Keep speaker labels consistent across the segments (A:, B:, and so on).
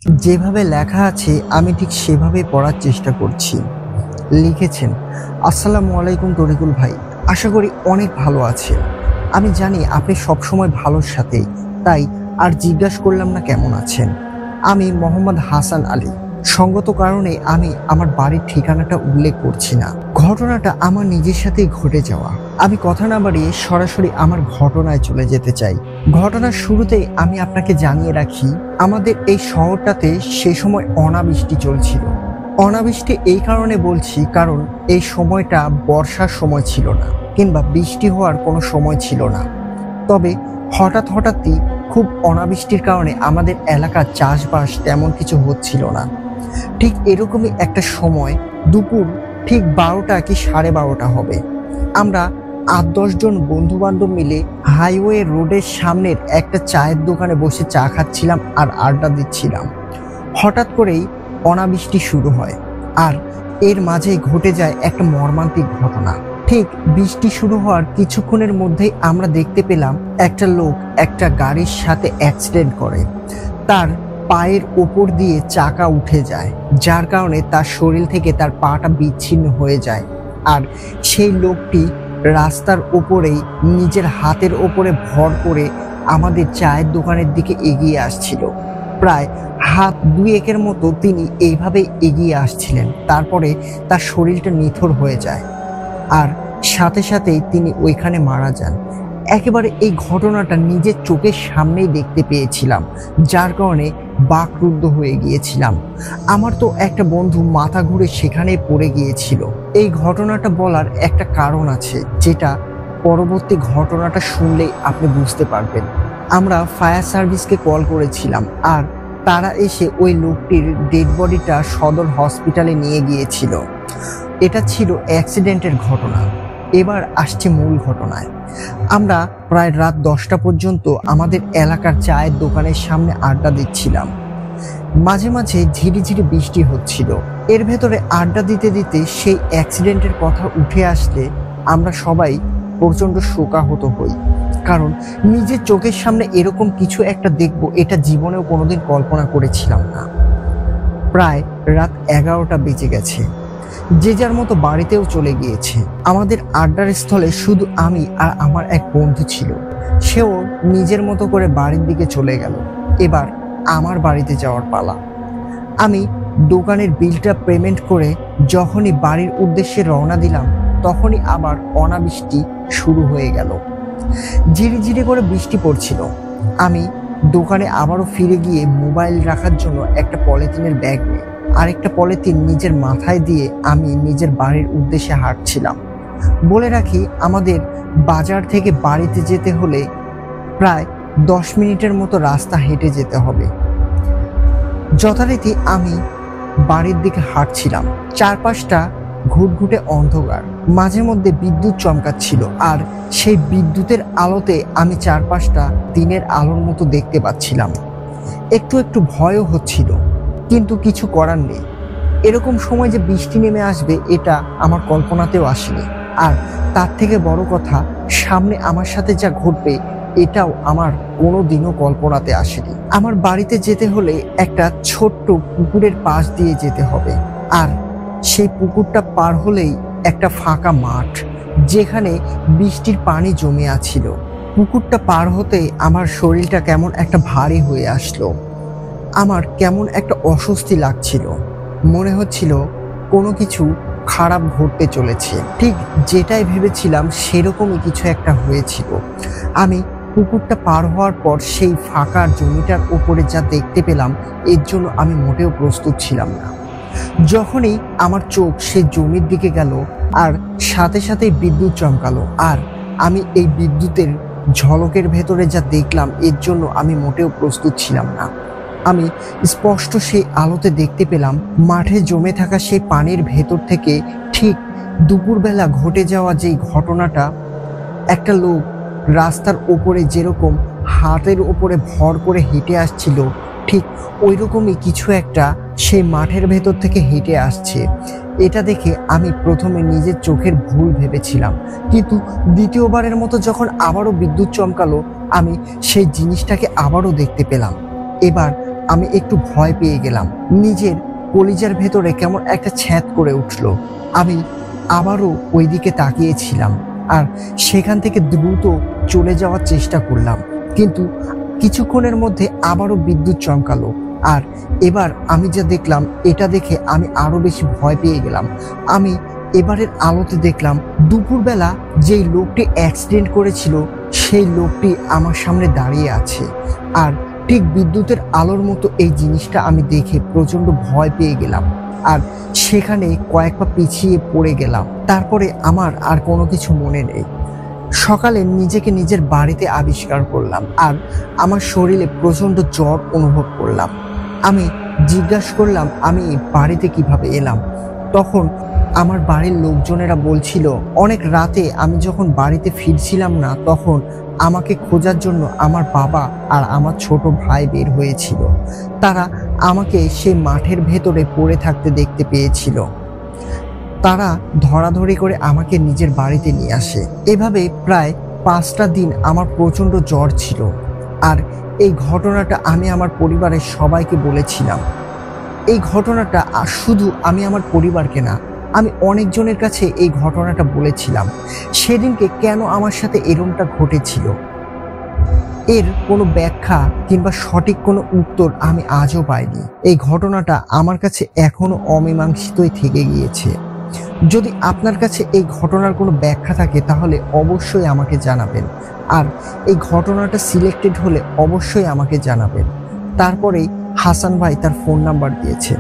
A: যেভাবে লেখা আছে আমি ঠিক সেভাবে পড়ার চেষ্টা করছি। লিখেছেন, আসসালামু আলাইকুম তরিকুল ভাই, আশা করি অনেক ভালো আছেন। আমি জানি আপনি সবসময় ভালোর সাথেই, তাই আর জিজ্ঞাসা করলাম না কেমন আছেন। আমি মোহাম্মদ হাসান আলী। সঙ্গত কারণে আমি আমার বাড়ির ঠিকানাটা উল্লেখ করছি না। ঘটনাটা আমার নিজের সাথেই ঘটে যাওয়া। আমি কথা না বাড়িয়ে সরাসরি আমার ঘটনায় চলে যেতে চাই। ঘটনার শুরুতেই আমি আপনাকে জানিয়ে রাখি, আমাদের এই শহরটাতে সে সময় অনাবৃষ্টি চলছিল। অনাবৃষ্টি এই কারণে বলছি কারণ এই সময়টা বর্ষার সময় ছিল না, কিংবা বৃষ্টি হওয়ার কোনো সময় ছিল না। তবে হঠাৎই খুব অনাবৃষ্টির কারণে আমাদের এলাকার চাষবাস তেমন কিছু হচ্ছিল না। ঠিক এরকমই একটা সময়, দুপুর ঠিক 12টা কি 12:30 হবে, আমরা 8-10 জন বন্ধু বান্ধব মিলে হাইওয়ে রোডের সামনের একটা চায়ের দোকানে বসে চা খাচ্ছিলাম আর আড্ডা দিচ্ছিলাম। হঠাৎ করেই অনাবৃষ্টি শুরু হয়, আর এর মাঝেই ঘটে যায় একটা মর্মান্তিক ঘটনা। ঠিক বৃষ্টি শুরু হওয়ার কিছুক্ষণের মধ্যেই আমরা দেখতে পেলাম একটা লোক একটা গাড়ির সাথে অ্যাক্সিডেন্ট করে। তার পায়ের ওপর দিয়ে চাকা উঠে যায়, যার কারণে তার শরীর থেকে তার পাটা বিচ্ছিন্ন হয়ে যায়। আর সেই লোকটি রাস্তার ওপরেই নিজের হাতের ওপরে ভর করে আমাদের চায়ের দোকানের দিকে এগিয়ে আসছিল। প্রায় হাত 2-1 মতো তিনি এইভাবে এগিয়ে আসছিলেন। তারপরে তার শরীরটা নিথর হয়ে যায়, আর সাথে সাথেই তিনি ওইখানে মারা যান। একেবারে এই ঘটনাটা নিজের চোখের সামনেই দেখতে পেয়েছিলাম, যার কারণে বাকরুদ্ধ হয়ে গিয়েছিলাম। আমার তো একটা বন্ধু মাথা ঘুরে সেখানেই পড়ে গিয়েছিল। এই ঘটনাটা বলার একটা কারণ আছে, যেটা পরবর্তী ঘটনাটা শুনলেই আপনি বুঝতে পারবেন। আমরা ফায়ার সার্ভিসকে কল করেছিলাম, আর তারা এসে ওই লোকটির ডেড বডিটা সদর হসপিটালে নিয়ে গিয়েছিল। এটা ছিল অ্যাক্সিডেন্টের ঘটনা। এবার আসছে মূল ঘটনায়। আমরা প্রায় রাত 10টা পর্যন্ত আমাদের এলাকার চায়ের দোকানের সামনে আড্ডা দিচ্ছিলাম। মাঝে মাঝে ঝিরিঝিরি বৃষ্টি হচ্ছিল। এর ভেতরে আড্ডা দিতে দিতে সেই অ্যাক্সিডেন্টের কথা উঠে আসলে আমরা সবাই প্রচণ্ড শোকাহত হই, কারণ নিজের চোখের সামনে এরকম কিছু একটা দেখব, এটা জীবনেও কোনোদিন কল্পনা করেছিলাম না। প্রায় রাত 11টা বেজে গেছে। যে যার মতো বাড়িতেও চলে গিয়েছে। আমাদের আড্ডার স্থলে শুধু আমি আর আমার এক বন্ধু ছিল। সেও নিজের মতো করে বাড়ির দিকে চলে গেল। এবার আমার বাড়িতে যাওয়ার পালা। আমি দোকানের বিলটা পেমেন্ট করে যখনই বাড়ির উদ্দেশ্যে রওনা দিলাম, তখনই আবার অনাবৃষ্টি শুরু হয়ে গেল। ঝিরিঝিরি করে বৃষ্টি পড়ছিল। আমি দোকানে আবারও ফিরে গিয়ে মোবাইল রাখার জন্য একটা পলিথিনের ব্যাগ নিই, আরেকটা পলিথিন নিজের মাথায় দিয়ে আমি নিজের বাড়ির উদ্দেশ্যে হাঁটছিলাম। বলে রাখি, আমাদের বাজার থেকে বাড়িতে যেতে হলে প্রায় 10 মিনিটের মতো রাস্তা হেঁটে যেতে হবে। যথারীতি আমি বাড়ির দিকে হাঁটছিলাম। চারপাশটা ঘুটঘুটে অন্ধকার, মাঝে মধ্যে বিদ্যুৎ চমকাচ্ছিল, আর সেই বিদ্যুতের আলোতে আমি চারপাশটা দিনের আলোর মতো দেখতে পাচ্ছিলাম। একটু একটু ভয়ও হচ্ছিল, কিন্তু কিছু করার নেই। এরকম সময় যে বৃষ্টি নেমে আসবে এটা আমার কল্পনাতেও আসেনি। আর তার থেকে বড় কথা, সামনে আমার সাথে যা ঘটবে এটাও আমার কোনোদিনও কল্পনাতে আসেনি। আমার বাড়িতে যেতে হলে একটা ছোট্ট পুকুরের পাশ দিয়ে যেতে হবে, আর সেই পুকুরটা পার হলেই একটা ফাঁকা মাঠ, যেখানে বৃষ্টির পানি জমে আছিল। পুকুরটা পার হতেই আমার শরীরটা কেমন একটা ভারী হয়ে আসলো। আমার কেমন একটা অস্বস্তি লাগছিল, মনে হচ্ছিল কোনো কিছু খারাপ ঘটতে চলেছে। ঠিক যেটাই ভেবেছিলাম সেরকমই কিছু একটা হয়েছিল। আমি পুকুরটা পার হওয়ার পর সেই ফাঁকা জমিটার উপরে যা দেখতে পেলাম, এর জন্য আমি মোটেও প্রস্তুত ছিলাম না। যখনই আমার চোখ সেই জমির দিকে গেল, আর সাথে সাথেই বিদ্যুৎ চমকালো, আর আমি এই বিদ্যুতের ঝলকের ভেতরে যা দেখলাম, এর জন্য আমি মোটেও প্রস্তুত ছিলাম না। আমি স্পষ্ট সেই আলোতে দেখতে পেলাম মাঠে জমে থাকা সেই পানির ভেতর থেকে ঠিক দুপুরবেলা ঘটে যাওয়া যেই ঘটনাটা, একটা লোক রাস্তার ওপরে যেরকম হাতের ওপরে ভর করে হেঁটে আসছিল, ঠিক ওই রকমই কিছু একটা সেই মাঠের ভেতর থেকে হেঁটে আসছে। এটা দেখে আমি প্রথমে নিজের চোখের ভুল ভেবেছিলাম, কিন্তু দ্বিতীয়বারের মতো যখন আবারও বিদ্যুৎ চমকালো, আমি সেই জিনিসটাকে আবারও দেখতে পেলাম। এবার আমি একটু ভয় পেয়ে গেলাম। নিজের কলিজার ভেতরে কেমন একটা ছ্যাঁত করে উঠলো। আমি আবারও ওই দিকে তাকিয়েছিলাম আর সেখান থেকে দ্রুত চলে যাওয়ার চেষ্টা করলাম, কিন্তু কিছুক্ষণের মধ্যে আবারও বিদ্যুৎ চমকালো। আর এবার আমি যা দেখলাম এটা দেখে আমি আরো বেশি ভয় পেয়ে গেলাম। আমি এবারের আলোতে দেখলাম দুপুরবেলা যেই লোকটি অ্যাক্সিডেন্ট করেছিল সেই লোকটি আমার সামনে দাঁড়িয়ে আছে। আর ঠিক বিদ্যুতের আলোর মতো এই জিনিসটা আমি দেখে প্রচন্ড ভয় পেয়ে গেলাম আর সেখানে কয়েক পা পিছিয়ে পড়ে গেলাম। তারপরে আমার আর কোনো কিছু মনে নেই। সকালে নিজেকে নিজের বাড়িতে আবিষ্কার করলাম আর আমার শরীরে প্রচন্ড জ্বর অনুভব করলাম। আমি জিজ্ঞাসা করলাম আমি বাড়িতে কিভাবে এলাম। তখন আমার বাড়ির লোকজনেরা বলছিল অনেক রাতে আমি যখন বাড়িতে ফিরছিলাম না তখন আমাকে খোঁজার জন্য আমার বাবা আর আমার ছোট ভাই বের হয়েছিল। তারা আমাকে সেই মাঠের ভেতরে পড়ে থাকতে দেখতে পেয়েছিল। তারা ধরাধরি করে আমাকে নিজের বাড়িতে নিয়ে আসে। এভাবে প্রায় 5টা দিন আমার প্রচন্ড জ্বর ছিল আর এই ঘটনাটা আমি আমার পরিবারের সবাইকে বলেছিলাম। এই ঘটনাটা শুধু আমি আমার পরিবারকে না, আমি অনেকজনের কাছে এই ঘটনাটা বলেছিলাম। সেদিনকে কেন আমার সাথে এরকমটা ঘটেছিল এর কোনো ব্যাখ্যা কিংবা সঠিক কোনো উত্তর আমি আজও পাইনি। এই ঘটনাটা আমার কাছে এখনো অমীমাংসিতই থেকে গিয়েছে। যদি আপনার কাছে এই ঘটনার কোনো ব্যাখ্যা থাকে তাহলে অবশ্যই আমাকে জানাবেন, আর এই ঘটনাটা সিলেক্টেড হলে অবশ্যই আমাকে জানাবেন। তারপরেই হাসান ভাই তার ফোন নাম্বার দিয়েছেন।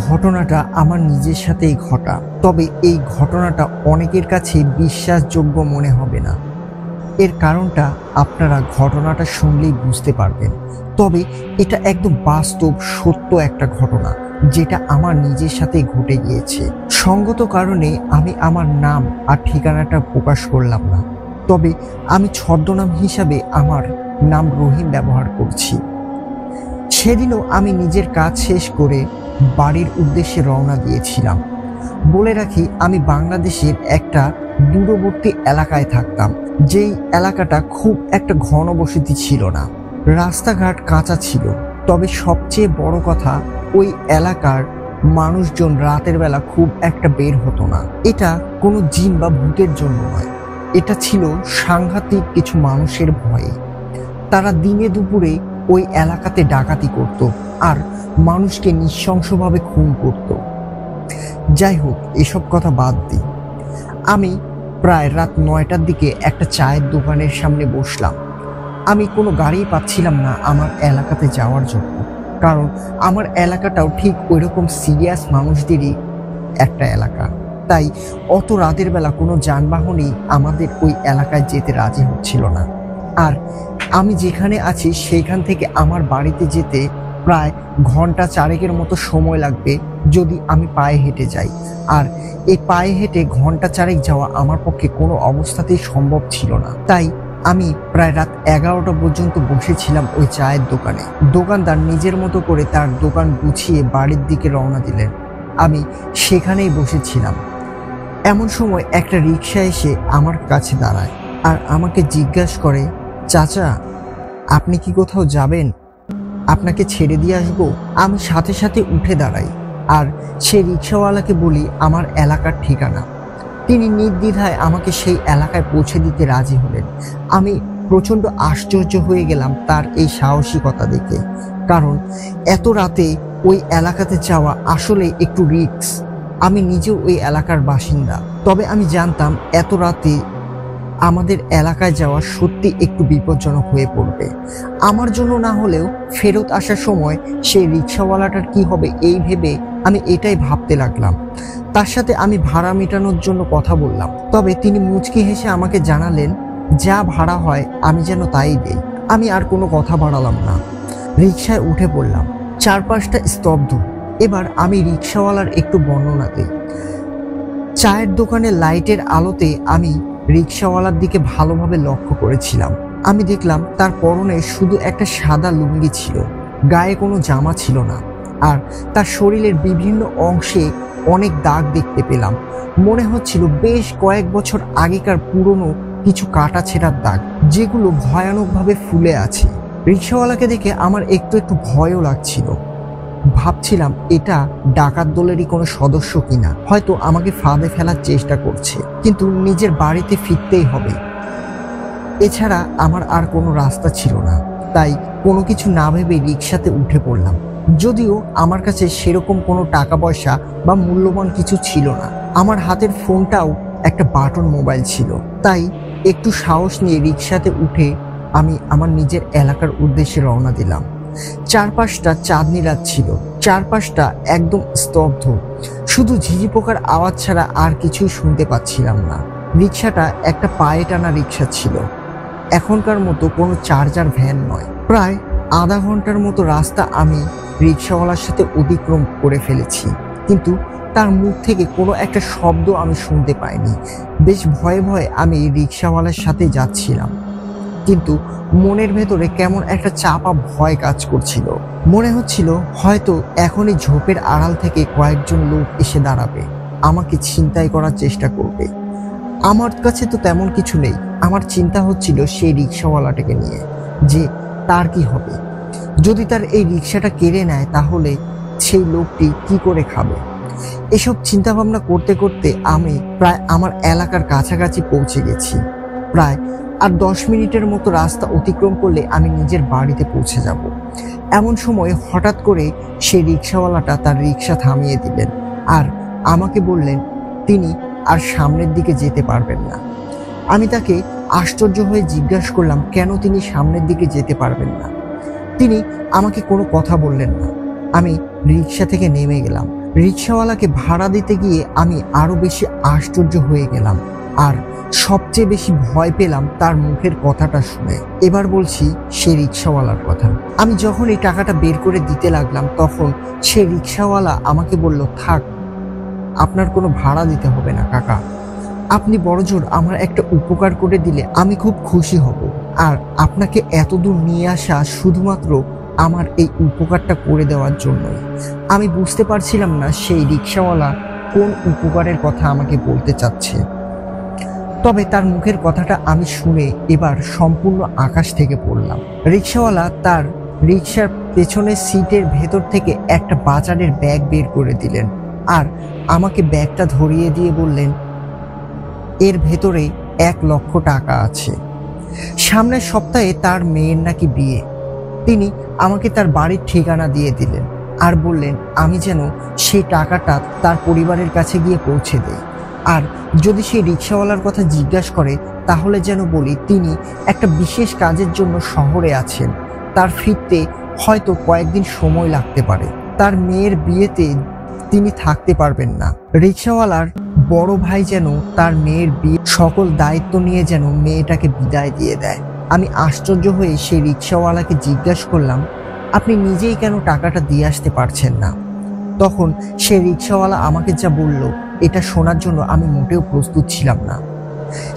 A: ঘটনাটা আমার নিজের সাথেই ঘটা, তবে এই ঘটনাটা অনেকের কাছে বিশ্বাসযোগ্য মনে হবে না। এর কারণটা আপনারা ঘটনাটা শুনলেই বুঝতে পারবেন। তবে এটা একদম বাস্তব সত্য একটা ঘটনা যেটা আমার নিজের সাথে ঘটে গিয়েছে। সঙ্গত কারণে আমি আমার নাম আর ঠিকানাটা প্রকাশ করলাম না, তবে আমি ছদ্মনাম হিসাবে আমার নাম রহিম ব্যবহার করছি। সেদিনও আমি নিজের কাজ শেষ করে বাড়ির উদ্দেশ্যে রওনা দিয়েছিলাম। বলে রাখি আমি বাংলাদেশের একটা দূরবর্তী এলাকায় থাকতাম, যেই এলাকাটা খুব একটা ঘনবসতি ছিল না, রাস্তাঘাট কাঁচা ছিল। তবে সবচেয়ে বড় কথা ওই এলাকার মানুষজন রাতের বেলা খুব একটা বের হতো না। এটা কোনো জিন বা ভূতের জন্য নয়, এটা ছিল সাংঘাতিক কিছু মানুষের ভয়ে। তারা দিনে দুপুরে ওই এলাকাতে ডাকাতি করত আর মানুষকে নৃশংসভাবে খুন করত। যাই হোক, এসব কথা বাদ দিই। আমি প্রায় রাত 9টার দিকে একটা চায়ের দোকানের সামনে বসলাম। আমি কোনো গাড়ি পাচ্ছিলাম না আমার এলাকাতে যাওয়ার জন্য, কারণ আমার এলাকাটাও ঠিক ওইরকম সিরিয়াস মানুষদেরই একটা এলাকা। তাই অত রাতের বেলা কোনো যানবাহনই আমাদের ওই এলাকায় যেতে রাজি হচ্ছিল না। আর আমি যেখানে আছি সেইখান থেকে আমার বাড়িতে যেতে প্রায় ঘন্টা 4 মতো সময় লাগবে যদি আমি পায়ে হেঁটে যাই। আর এই পায়ে হেঁটে ঘন্টা 4 যাওয়া আমার পক্ষে কোনো অবস্থাতেই সম্ভব ছিল না। তাই আমি প্রায় রাত 11টা পর্যন্ত বসেছিলাম ওই চায়ের দোকানে। দোকানদার নিজের মতো করে তার দোকান গুছিয়ে বাড়ির দিকে রওনা দিলেন। আমি সেখানেই বসেছিলাম। এমন সময় একটা রিক্সা এসে আমার কাছে দাঁড়ায় আর আমাকে জিজ্ঞাসা করে, চাচা আপনি কি কোথাও যাবেন? আপনাকে ছেড়ে দিয়ে আসবো? আমি সাথে সাথে উঠে দাঁড়াই আর সেই রিক্সাওয়ালাকে বলি আমার এলাকার ঠিকানা। তিনি নির্দ্বিধায় আমাকে সেই এলাকায় পৌঁছে দিতে রাজি হলেন। আমি প্রচণ্ড আশ্চর্য হয়ে গেলাম তার এই সাহসিকতা দেখে, কারণ এত রাতে ওই এলাকাতে যাওয়া আসলে একটু রিস্ক। আমি নিজেও ওই এলাকার বাসিন্দা, তবে আমি জানতাম এত রাতে আমাদের এলাকায় যাওয়া সত্যি একটু বিপজ্জনক হয়ে পড়বে। আমার জন্য না হলেও ফেরত আসার সময় সেই রিক্সাওয়ালাটার কি হবে এই ভেবে আমি এটাই ভাবতে লাগলাম। তার সাথে আমি ভাড়া মেটানোর জন্য কথা বললাম, তবে তিনি মুচকি হেসে আমাকে জানালেন যা ভাড়া হয় আমি যেন তাই দেই। আমি আর কোনো কথা বাড়ালাম না, রিক্সায় উঠে পড়লাম। চারপাশটা স্তব্ধ। এবার আমি রিক্সাওয়ালার একটু বর্ণনা দিই। চায়ের দোকানের লাইটের আলোতে আমি রিক্সাওয়ালার দিকে ভালোভাবে লক্ষ্য করেছিলাম। আমি দেখলাম তার পরনে শুধু একটা সাদা লুঙ্গি ছিল, গায়ে কোনো জামা ছিল না, আর তার শরীরের বিভিন্ন অংশে অনেক দাগ দেখতে পেলাম। মনে হচ্ছিল বেশ কয়েক বছর আগেকার পুরনো কিছু কাটা ছেঁড়ার দাগ, যেগুলো ভয়ানকভাবে ফুলে আছে। রিক্সাওয়ালাকে দেখে আমার একটু একটু ভয়ও লাগছিল। ভাবছিলাম এটা ডাকাত দলেরই কোনো সদস্য কিনা, হয়তো আমাকে ফাঁদে ফেলার চেষ্টা করছে, কিন্তু নিজের বাড়িতে ফিরতেই হবে, এছাড়া আমার আর কোনো রাস্তা ছিল না। তাই কোনো কিছু না ভেবে রিক্সাতে উঠে পড়লাম। যদিও আমার কাছে সেরকম কোনো টাকা পয়সা বা মূল্যবান কিছু ছিল না, আমার হাতের ফোনটাও একটা বাটন মোবাইল ছিল। তাই একটু সাহস নিয়ে রিক্সাতে উঠে আমি আমার নিজের এলাকার উদ্দেশ্যে রওনা দিলাম। চারপাশটা চাঁদনি রাত ছিল, চারপাশটা একদম স্তব্ধ, শুধু ঝিঝি পোকার আওয়াজ ছাড়া আর কিছুই শুনতে পাচ্ছিলাম না। রিক্সাটা একটা পায়ে টানা রিক্সা ছিল, এখনকার মতো কোনো চার্জার ভ্যান নয়। প্রায় আধা ঘন্টার মতো রাস্তা আমি রিক্সাওয়ালার সাথে অতিক্রম করে ফেলেছি, কিন্তু তার মুখ থেকে কোনো একটা শব্দ আমি শুনতে পাইনি। বেশ ভয়ে ভয়ে আমি রিক্সাওয়ালার সাথে যাচ্ছিলাম, কিন্তু মনের ভেতরে কেমন একটা চাপা ভয় কাজ করছিল। মনে হচ্ছিল হয়তো এখনই ঝোপের আড়াল থেকে কয়েকজন লোক এসে দাঁড়াবে, আমাকে ছিনতাই করার চেষ্টা করবে। আমার কাছে তো তেমন কিছু নেই। আমার চিন্তা হচ্ছিল সেই রিক্সাওয়ালাটাকে নিয়ে, যে তার কি হবে যদি তার এই রিক্সাটা কেড়ে নেয়, তাহলে সেই লোকটি কি করে খাবে। এসব চিন্তা ভাবনা করতে করতে আমি প্রায় আমার এলাকার কাছাকাছি পৌঁছে গেছি। প্রায় আর 10 মিনিটের মতো রাস্তা অতিক্রম করলে আমি নিজের বাড়িতে পৌঁছে যাব। এমন সময় হঠাৎ করে সেই রিক্সাওয়ালাটা তার রিক্সা থামিয়ে দিলেন আর আমাকে বললেন তিনি আর সামনের দিকে যেতে পারবেন না। আমি তাকে আশ্চর্য হয়ে জিজ্ঞাসা করলাম কেন তিনি সামনের দিকে যেতে পারবেন না। তিনি আমাকে কোনো কথা বললেন না। আমি রিক্সা থেকে নেমে গেলাম। রিক্সাওয়ালাকে ভাড়া দিতে গিয়ে আমি আরো বেশি আশ্চর্য হয়ে গেলাম, আর সবচেয়ে বেশি ভয় পেলাম তার মুখের কথাটা শুনে। এবার বলছি সে রিক্সাওয়ালার কথা। আমি যখন এই টাকাটা বের করে দিতে লাগলাম, তখন সে রিক্সাওয়ালা আমাকে বলল, থাক, আপনার কোনো ভাড়া দিতে হবে না কাকা, আপনি বড়জোর আমার একটা উপকার করে দিলে আমি খুব খুশি হব। আর আপনাকে এত দূর নিয়ে আসা শুধুমাত্র আমার এই উপকারটা করে দেওয়ার জন্যই। আমি বুঝতে পারছিলাম না সেই রিক্সাওয়ালা কোন উপকারের কথা আমাকে বলতে চাচ্ছে, তবে তার মুখের কথাটা আমি শুনে এবার সম্পূর্ণ আকাশ থেকে পড়লাম। রিক্সাওয়ালা তার রিক্সার পেছনের সিটের ভেতর থেকে একটা বাজারের ব্যাগ বের করে দিলেন আর আমাকে ব্যাগটা ধরিয়ে দিয়ে বললেন, এর ভেতরে 1 লক্ষ টাকা আছে। সামনের সপ্তাহে তার মেয়ের নাকি বিয়ে। তিনি আমাকে তার বাড়ির ঠিকানা দিয়ে দিলেন আর বললেন আমি যেন সেই টাকাটা তার পরিবারের কাছে গিয়ে পৌঁছে দেই। আর যদি সেই রিক্সাওয়ালার কথা জিজ্ঞাসা করে, তাহলে যেন বলি তিনি একটা বিশেষ কাজের জন্য শহরে আছেন, তার ফিরতে হয়তো কয়েকদিন সময় লাগতে পারে, তার মেয়ের বিয়েতে তিনি থাকতে পারবেন না। রিক্সাওয়ালার বড় ভাই যেন তার মেয়ের বিয়ে সকল দায়িত্ব নিয়ে যেন মেয়েটাকে বিদায় দিয়ে দেয়। আমি আশ্চর্য হয়ে সেই রিক্সাওয়ালাকে জিজ্ঞাসা করলাম, আপনি নিজেই কেন টাকাটা দিয়ে আসতে পারছেন না? তখন সে রিক্সাওয়ালা আমাকে যা বলল, এটা শোনার জন্য আমি মোটেও প্রস্তুত ছিলাম না।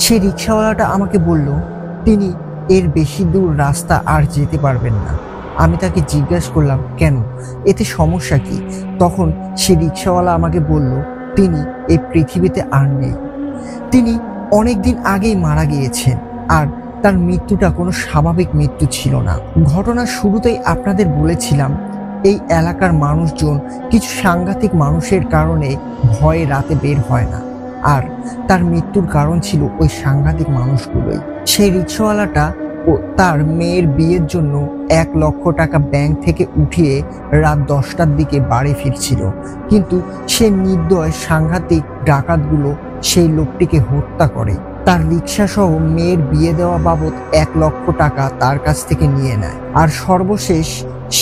A: সেই রিক্সাওয়ালাটা আমাকে বলল তিনি এর বেশি দূর রাস্তা আর যেতে পারবেন না। আমি তাকে জিজ্ঞাসা করলাম কেন, এতে সমস্যা কি? তখন সে রিক্সাওয়ালা আমাকে বলল তিনি এই পৃথিবীতে আর নেই, তিনি অনেকদিন আগেই মারা গিয়েছেন আর তার মৃত্যুটা কোনো স্বাভাবিক মৃত্যু ছিল না। ঘটনার শুরুতেই আপনাদের বলেছিলাম এই এলাকার মানুষজন কিছু সাংঘাতিক মানুষের কারণে ভয়ে রাতে বের হয় না, আর তার মৃত্যুর কারণ ছিল ওই সাংঘাতিক মানুষগুলোই। সেই রিক্সাওয়ালাটা ও তার মেয়ের বিয়ের জন্য 1 লক্ষ টাকা ব্যাংক থেকে উঠিয়ে রাত 10টার দিকে বাড়ি ফিরছিল, কিন্তু সে নির্দয় সাংঘাতিক ডাকাতগুলো সেই লোকটিকে হত্যা করে, তার রিক্সা সহ মেয়ের বিয়ে দেওয়া বাবদ 1 লক্ষ টাকা তার কাছ থেকে নিয়ে নেয়, আর সর্বশেষ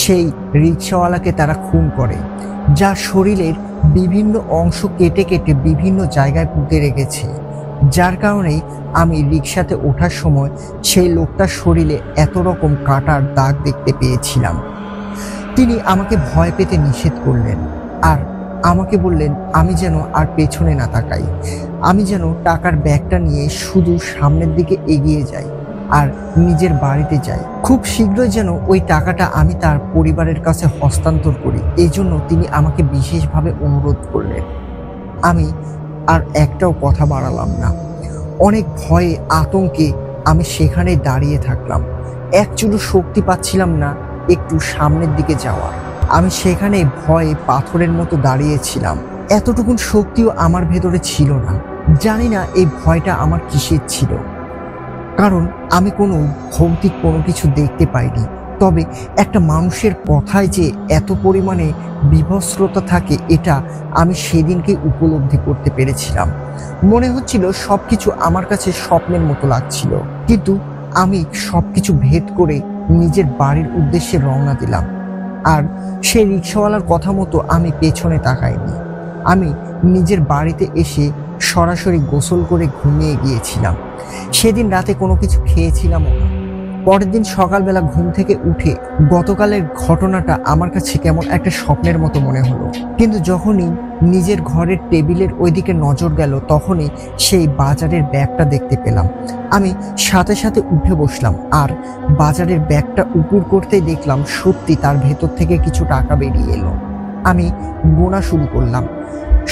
A: সেই রিক্সাওয়ালাকে তারা খুন করে, যার শরীরের বিভিন্ন অংশ কেটে কেটে বিভিন্ন জায়গায় পুঁতে রেখেছে। যার কারণেই আমি রিক্সাতে ওঠার সময় সেই লোকটার শরীরে এত রকম কাটার দাগ দেখতে পেয়েছিলাম। তিনি আমাকে ভয় পেতে নিষেধ করলেন আর আমাকে বললেন আমি যেন আর পেছনে না তাকাই, আমি যেন টাকার ব্যাগটা নিয়ে শুধু সামনের দিকে এগিয়ে যাই আর নিজের বাড়িতে যাই। খুব শীঘ্রই যেন ওই টাকাটা আমি তার পরিবারের কাছে হস্তান্তর করি, এই জন্য তিনি আমাকে বিশেষভাবে অনুরোধ করলেন। আমি আর একটাও কথা বাড়ালাম না। অনেক ভয়ে আতঙ্কে আমি সেখানে দাঁড়িয়ে থাকলাম। এক চুলো শক্তি পাচ্ছিলাম না একটু সামনের দিকে যাওয়ার। আমি সেখানে ভয়ে পাথরের মতো দাঁড়িয়েছিলাম। এতটুকুন শক্তিও আমার ভেতরে ছিল না। জানি না এই ভয়টা আমার কিসের ছিল, কারণ আমি কোনো ভৌতিক কোনো কিছু দেখতে পাইনি। তবে একটা মানুষের কথায় যে এত পরিমাণে বিভৎসতা থাকে এটা আমি সেদিনকে উপলব্ধি করতে পেরেছিলাম। মনে হচ্ছিল সবকিছু আমার কাছে স্বপ্নের মতো লাগছিল। কিন্তু আমি সবকিছু ভেদ করে নিজের বাড়ির উদ্দেশ্যে রওনা দিলাম। আর সেই রিক্সাওয়ালার কথা মতো আমি পেছনে তাকাইনি। আমি নিজের বাড়িতে এসে সরাসরি গোসল করে ঘুমিয়ে গিয়েছিলাম। সেদিন রাতে কোনো কিছু খেয়েছিলামও না। পরের দিন সকালবেলা ঘুম থেকে উঠে গতকালের ঘটনাটা আমার কাছে কেমন একটা স্বপ্নের মতো মনে হলো। কিন্তু যখনই নিজের ঘরের টেবিলের ওইদিকে নজর গেল তখনই সেই বাজারের ব্যাগটা দেখতে পেলাম। আমি সাথে সাথে উঠে বসলাম আর বাজারের ব্যাগটা উপর করতেই দেখলাম সত্যি তার ভেতর থেকে কিছু টাকা বেরিয়ে এলো। আমি গোনা শুরু করলাম।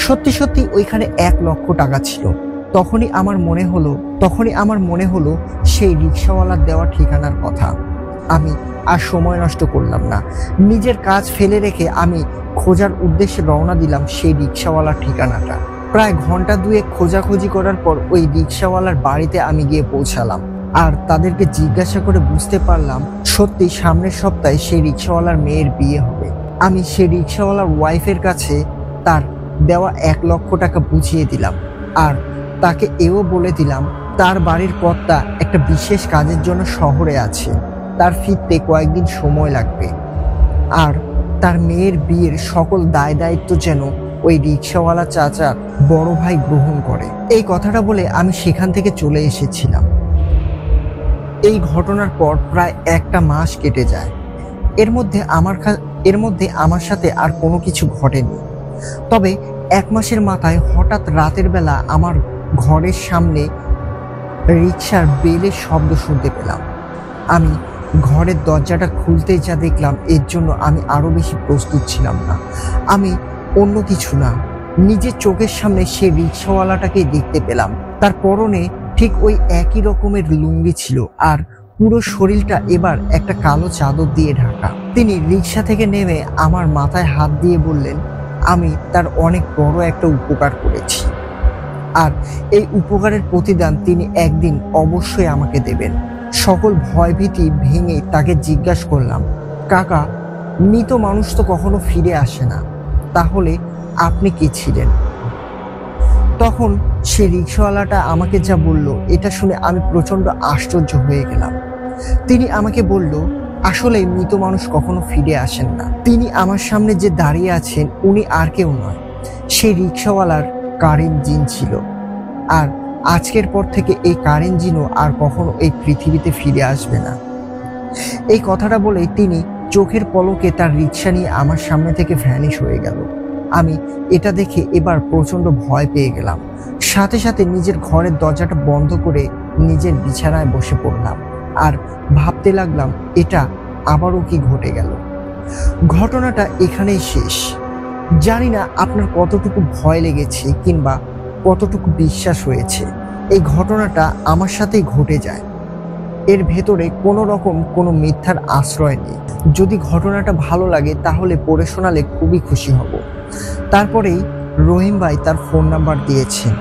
A: সত্যি সত্যি ওইখানে 1,00,000 টাকা ছিল। তখনই আমার মনে হলো সেই রিক্সাওয়ালার দেওয়া ঠিকানার কথা। আমি আর সময় নষ্ট করলাম না। নিজের কাজ ফেলে রেখে আমি খোঁজার উদ্দেশ্যে রওনা দিলাম সেই রিক্সাওয়ালার ঠিকানাটা। প্রায় ঘন্টা 2 খোঁজাখুঁজি করার পর ওই রিক্সাওয়ালার বাড়িতে আমি গিয়ে পৌঁছালাম। আর তাদেরকে জিজ্ঞাসা করে বুঝতে পারলাম সত্যি সামনের সপ্তাহে সেই রিক্সাওয়ালার মেয়ের বিয়ে হবে। আমি সেই রিক্সাওয়ালার ওয়াইফের কাছে তার দেওয়া 1,00,000 টাকা বুঝিয়ে দিলাম। আর তাকে এও বলে দিলাম তার বাড়ির কর্তা একটা বিশেষ কাজের জন্য শহরে আছে, তার ফিরতে কয়েকদিন সময় লাগবে। আর তার মেয়ের বিয়ের সকল দায় দায়িত্ব যেন ওই রিক্সাওয়ালা চাচার বড় ভাই গ্রহণ করে। এই কথাটা বলে আমি সেখান থেকে চলে এসেছিলাম। এই ঘটনার পর প্রায় 1টা মাস কেটে যায়। এর মধ্যে আমার সাথে আর কোনো কিছু ঘটেনি। তবে 1 মাসের মাথায় হঠাৎ রাতের বেলা আমার ঘরের সামনে রিক্সার বেলের শব্দ শুনতে পেলাম। আমি ঘরের দরজাটা খুলতেই যা দেখলাম এর জন্য আমি আরো বেশি প্রস্তুত ছিলাম না। আমি অন্য কিছু না, নিজের চোখের সামনে সেই রিক্সাওয়ালাটাকে দেখতে পেলাম। তার পরনে ঠিক ওই একই রকমের লুঙ্গি ছিল আর পুরো শরীরটা এবার একটা কালো চাদর দিয়ে ঢাকা। তিনি রিক্সা থেকে নেমে আমার মাথায় হাত দিয়ে বললেন আমি তার অনেক বড় একটা উপকার করেছি, আর এই উপকারের প্রতিদান তিনি একদিন অবশ্যই আমাকে দেবেন। সকল ভয়ভীতি ভেঙে তাকে জিজ্ঞাসা করলাম, কাকা, মৃত মানুষ তো কখনো ফিরে আসে না, তাহলে আপনি কি ছিলেন? তখন সে রিক্সাওয়ালাটা আমাকে যা বলল এটা শুনে আমি প্রচন্ড আশ্চর্য হয়ে গেলাম। তিনি আমাকে বলল, আসলে মৃত মানুষ কখনো ফিরে আসেন না। তিনি আমার সামনে যে দাঁড়িয়ে আছেন উনি আর কেউ নয়, সেই রিক্সাওয়ালার কারেন জিন ছিল। আর আজকের পর থেকে এই কারেন জিনও আর কখনো এই পৃথিবীতে ফিরে আসবে না। এই কথাটা বলে তিনি চোখের পলকে তার রিক্সা নিয়ে আমার সামনে থেকে ভ্যানিশ হয়ে গেল। আমি এটা দেখে এবার প্রচন্ড ভয় পেয়ে গেলাম। সাথে সাথে নিজের ঘরের দরজাটা বন্ধ করে নিজের বিছানায় বসে পড়লাম আর ভাবতে লাগলাম এটা আবারও কি ঘটে গেল। ঘটনাটা এখানেই শেষ। জানি না আপনার কতটুকু ভয় লেগেছে কিংবা কতটুকু বিশ্বাস হয়েছে। এই ঘটনাটা আমার সাথেই ঘটে যায়, এর ভেতরে কোনো রকম কোনো মিথ্যার আশ্রয় নেই। যদি ঘটনাটা ভালো লাগে তাহলে পড়ে শোনালে খুবই খুশি হব। তারপরেই রহিম ভাই তার ফোন নাম্বার দিয়েছেন।